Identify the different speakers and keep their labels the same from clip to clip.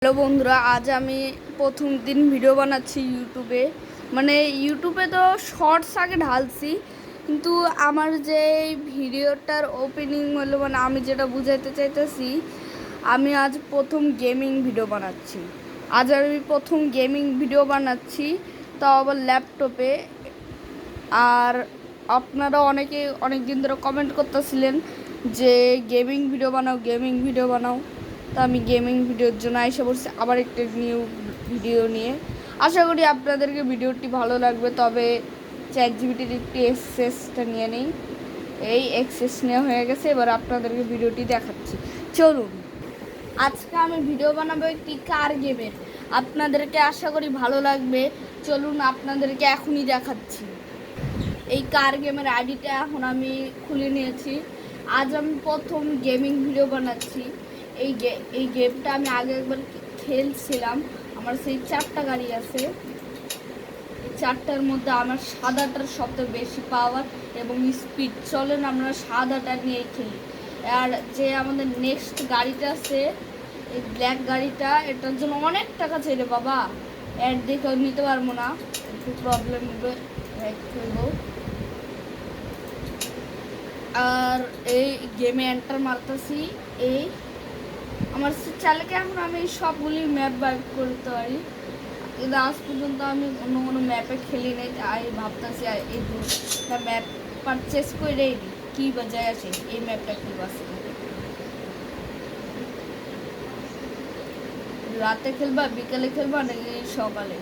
Speaker 1: Hello বন্ধুরা, আজ আমি প্রথম দিন ভিডিও বানাচ্ছি ইউটিউবে। ইউটিউবে তো শর্টস আগে ঢালছি, কিন্তু আমার যে ভিডিওটার ওপেনিং হলো, আমি যেটা বুঝাইতে চাইতেছি, আমি আজ প্রথম গেমিং ভিডিও বানাচ্ছি। তাও আবার ল্যাপটপে। আর আপনারা অনেক দিন ধরে কমেন্ট করতেছিলেন যে গেমিং ভিডিও বানাও। তো আমি গেমিং ভিডিওর জন্য এসে পড়ছি আবার একটা নিউ ভিডিও নিয়ে। আশা করি আপনাদেরকে ভিডিওটি ভালো লাগবে। তবে চ্যাটজিপিটির একটি এক্সেসটা নিয়ে নেই। এই এক্সেস নেওয়া হয়ে গেছে, এবার আপনাদেরকে ভিডিওটি দেখাচ্ছি। চলুন, আজকে আমি ভিডিও বানাবো একটি কার গেমের। আপনাদেরকে আশা করি ভালো লাগবে। চলুন, আপনাদেরকে এখনই দেখাচ্ছি। এই কার গেমের আইডিটা এখন আমি খুলে নিয়েছি। আজ আমি প্রথম গেমিং ভিডিও বানাচ্ছি। এই গেমটা আমি আগে একবার খেলছিলাম। আমার সেই 4টা গাড়ি আছে। এই 4টার মধ্যে আমার সাদাটার সবচেয়ে বেশি পাওয়ার এবং স্পিড। চলেন আমরা সাদাটা নিয়ে খেলি। আর যে আমাদের নেক্সট গাড়িটা আছে, এই ব্ল্যাক গাড়িটা, এটার জন্য অনেক টাকা চাইলে বাবা। অ্যাড দেখে নিতে পারবো না, একটু প্রবলেম হবে। আর এই গেমে এন্টার মারতেছি। এই আমার চালকে এখন আমি সবগুলি ম্যাপ বার করতে পারি, কিন্তু আজ পর্যন্ত আমি অন্য কোনো ম্যাপে খেলি নাই। তাই ভাবতেছি এই দুটা ম্যাপ পারচেস করে কি বাজায় আছে, এই ম্যাপটা কি আছে। রাতে খেলবা, বিকালে খেলবা নাকি সকালে?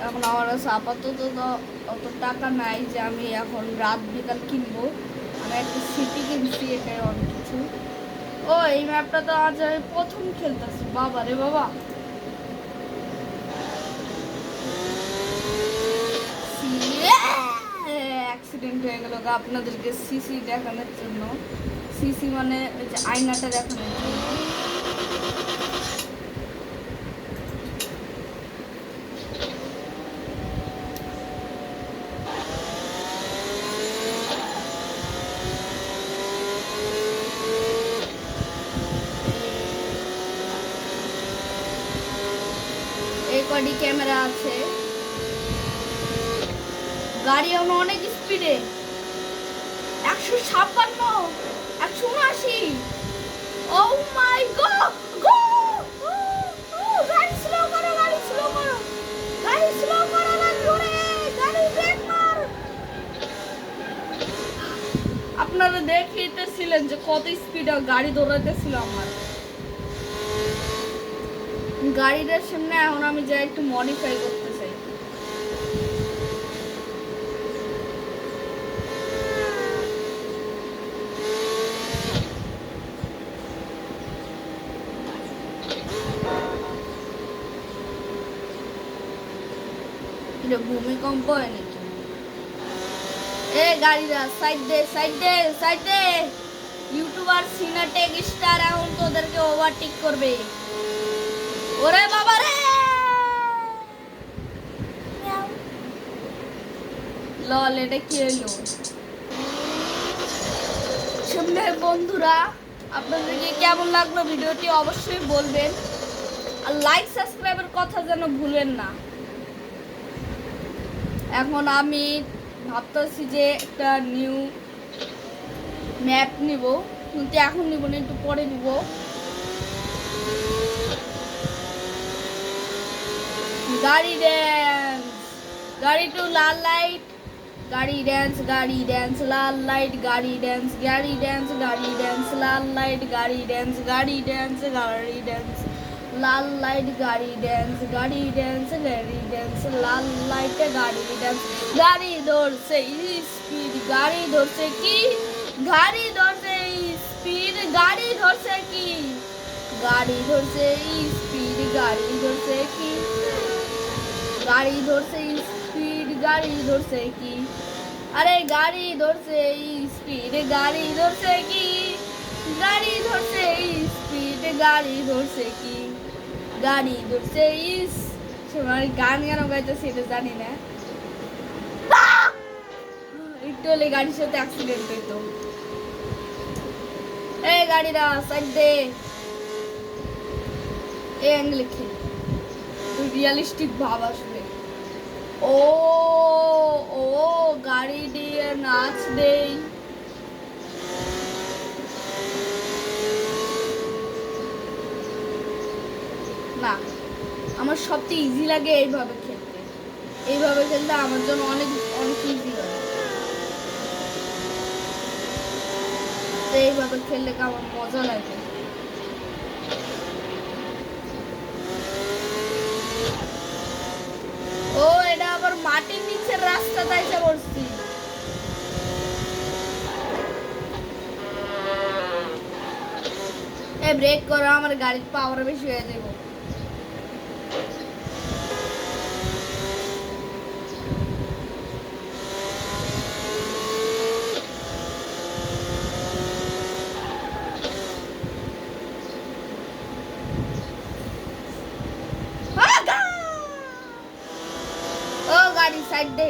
Speaker 1: এখন আমার কাছে আপাতত অত টাকা নাই যে আমি এখন রাত বিকাল কিনবো। আমি একটা সিটি কিনছি, এটাই অনেক কিছু। ও, এই ম্যাপটা তো আজ আমি প্রথম খেলতেছি। বাবা রে বাবা, অ্যাক্সিডেন্ট হয়ে গেল আপনাদেরকে সিসি দেখানোর জন্য। সিসি মানে ওই যে আয়নাটা দেখানোর জন্য। এই কডি ক্যামেরা আছে। গাড়ি অনেক স্পিডে, 156, 179। ও মাই গড, গাড়ি স্লো করো, গাড়ি স্লো করো, গাড়ি স্লো করো না জোরে, গাড়ি ব্রেক মার। আপনারা দেখিতেছিলেন যে কত স্পিডে গাড়ি দৌড়াইতেছিল আমার গাড়িটার সামনে। এখন আমি যাই একটু মডিফাই করতে চাই। এটা ভূমিকম্প হয় নাকি? এ গাড়িরা সাইড দে, সাইড দে, সাইড দে। ইউটিউবার সিনেটেক স্টার এখন তোদেরকে ওভারটেক করবে। ওরে বাবা রে, লল, এটা কি হইলো? সামনে বন্ধুরা, আপনাদেরকে কেমন লাগলো ভিডিওটি অবশ্যই বলবেন। আর লাইক সাবস্ক্রাইবের কথা যেন ভুলেন না। এখন আমি ভাবতেছি যে একটা নিউ ম্যাপ নিব, কিন্তু এখন নিব না, একটু পরে নিব। গাড়ি ড্যান্স, গাড়ি টু লাল লাইট, গাড়ি ড্যান্স, গাড়ি ড্যান্স, লাল লাইট, গাড়ি ড্যান্স, গাড়ি ড্যান্স, গাড়ি ড্যান্স, লাল লাইট, গাড়ি ড্যান্স, গাড়ি ড্যান্স, গাড়ি ড্যান্স, লাল লাইট, গাড়ি ড্যান্স, গাড়ি ড্যান্স, গাড়ি ড্যান্স, লাল লাইটে গাড়ি ড্যান্স। গাড়ি ধরছে স্পিড, গাড়ি ধরছে কি, গাড়ি ধরছে স্পিড, গাড়ি ধরছে কি, গাড়ি ধরছে স্পিড, গাড়ি ধরছে কি, গাড়ি ধরছে স্পিড, গাড়ি ধরছে কি, আরে গাড়ি ধরছে স্পিড, গাড়ি ধরছে কি, গাড়ি ধরছে স্পিড, গাড়ি ধরছে কি, গাড়ি ধরছে গান গান গাইতেছি, এটা জানি না। একটু হলে গাড়ির সাথে অ্যাক্সিডেন্ট হইতো। এই গাড়িরা সাইড দে। এই অ্যাঙ্গেলে খেলি, রিয়েলিস্টিক ভাব আসবে। ও ও গাড়ি দিয়ে নাচ দেই। না, আমার সবচেয়ে ইজি লাগে এইভাবে খেলতে। এইভাবে খেলতে আমার জন্য অনেক অনেক ইজি হয়। তো এইভাবে খেললে আমার মজা লাগে। ও এটা আবার মাটির নিচের রাস্তা তাইতে পড়ছি। এ ব্রেক করো, আমার গাড়ির পাওয়ার বেশি হয়ে যাবে। ও গাড়ি সাইড দে।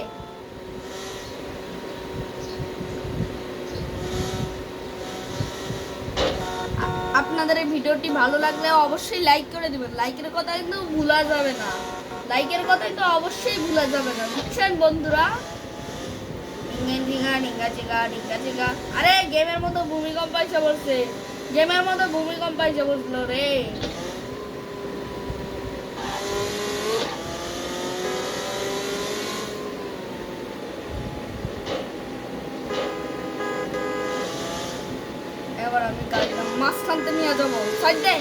Speaker 1: আপনাদের এই ভিডিওটি ভালো লাগলে অবশ্যই লাইক করে দিবেন। লাইকের কথা কিন্তু ভুলা যাবে না, লাইকের কথা কিন্তু অবশ্যই ভুলা যাবে না, বুঝছেন বন্ধুরা? আরে গেমের মতো ভূমিকম্প এসে বলছে, গেমের মতো ভূমিকম্প এসে বলছিল রে। এবার আমি গাড়িটা মাঝখানতে নিয়ে যাবো। সাইড দে,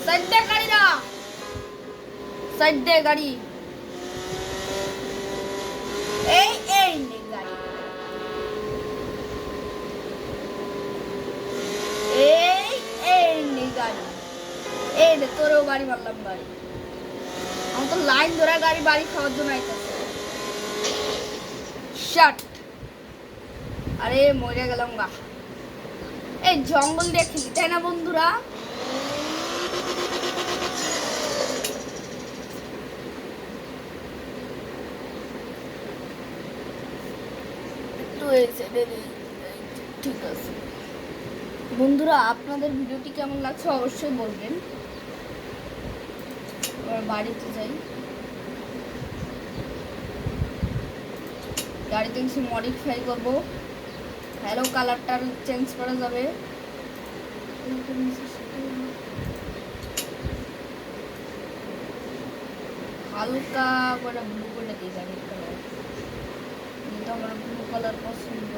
Speaker 1: সাইড দে গাড়িটা, সাইড দে গাড়ি। এই এই নে গাড়ি, এই এই নে গাড়ি, এই নে তোরেও বাড়ি মারলাম বাড়ি। আমার তো লাইন ধরে গাড়ি বাড়ি খাওয়ার জন্য আইতেছে। শাট, আরে মরে গেলাম গা। এই জঙ্গল দেখেছি তাই না বন্ধুরা? ঠিক আছে বন্ধুরা, আপনাদের ভিডিওটি কেমন লাগছে অবশ্যই বলবেন। এবার বাড়িতে যাই, গাড়িতে কিছু মডিফাই করবো। হ্যালো কালারটা চেঞ্জ করা যাবে। হালকা করে ব্লু করে দিই গাড়ির কালার, কিন্তু আমার ব্লু কালার পছন্দ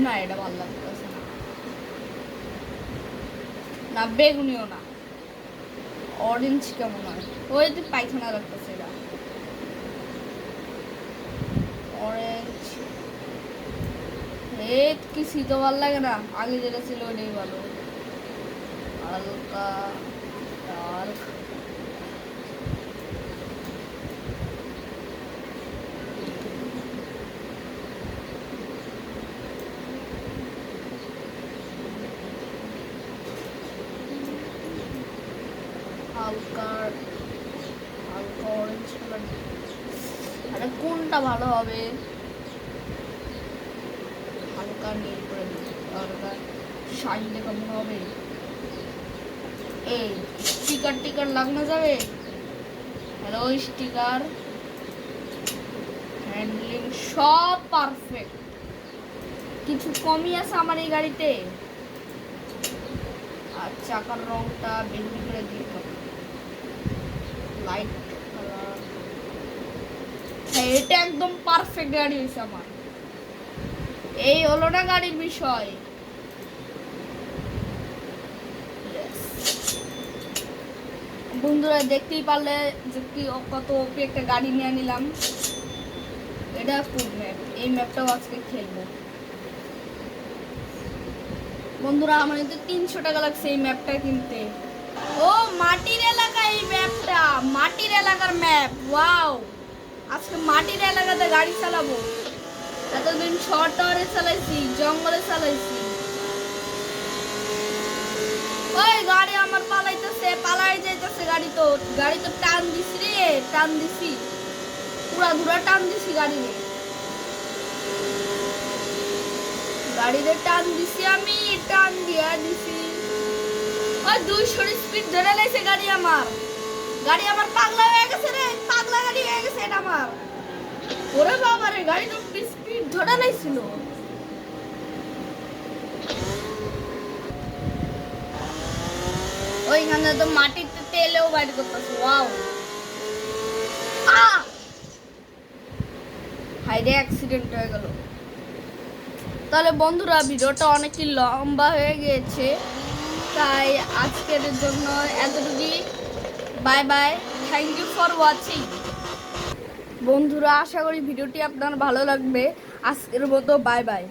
Speaker 1: না, এটা ভালো লাগতেছে না। না বেগুনিও না, অরেঞ্জ কেমন হয়, ওই যে পায়খানা লাগতেছে এটা। অরেঞ্জ কি শীতও ভালো লাগে না, আগে যেটা ছিল ওইটাই ভালো। হালকা ডার্ক, হালকা হালকা অরেঞ্জ কালার। আরে কোনটা ভালো হবে? হালকা নীল করে দিই, হালকা শাইনটা কেমন হবে? এই স্টিকার টিকার লাগানো যাবে। হ্যালো স্টিকার, হ্যান্ডলিং সব পারফেক্ট, কিছু কমই আছে আমার এই গাড়িতে। আর চাকার রংটা বেগুনি করে দিতে হবে, লাইট কালার। হ্যাঁ এটা একদম পারফেক্ট গাড়ি হয়েছে আমার। এই হলো না গাড়ির বিষয়। বন্ধুরা দেখতেই পারলে যে কি কত ওপি একটা গাড়ি নিয়ে নিলাম। এটা ফুড ম্যাপ, এই ম্যাপটাও আজকে খেলবো বন্ধুরা। আমার কিন্তু 300 টাকা লাগছে এই ম্যাপটা কিনতে। ও মাটির এলাকা, এই ম্যাপটা মাটির এলাকার ম্যাপ। ওয়াও, আজকে মাটির এলাকাতে গাড়ি চালাবো। এতদিন শহরে চালাইছি, জঙ্গলে চালাইছি। ওই গাড়ি আমার পালাইতেছে, পালাই যাইতেছে গাড়ি। তো গাড়ি তো টান দিছি রে, টান দিছি, পুরা ঘুরা টান দিছি গাড়ি, গাড়িতে টান দিছি, আমি টান দিয়া দিছি। ওই 200 স্পিড ধরে লাইছে গাড়ি আমার পাগলা হয়ে গেছে রে, পাগলা গাড়ি হয়ে গেছে এটা আমার। ওরে বাবা রে, গাড়ি তো স্পিড ধরে লাইছিল। ওইখানে তো মাটিতে তেলেও বাইর করতেছে। ওয়াও, হাইরে অ্যাক্সিডেন্ট হয়ে গেল। তাহলে বন্ধুরা ভিডিওটা অনেকই লম্বা হয়ে গিয়েছে, তাই আজকের জন্য এতটুকুই। Bye bye, thank you for watching. বন্ধুরা আশা করি ভিডিওটি আপনার ভালো লাগবে। আজকের মতো বাই বাই।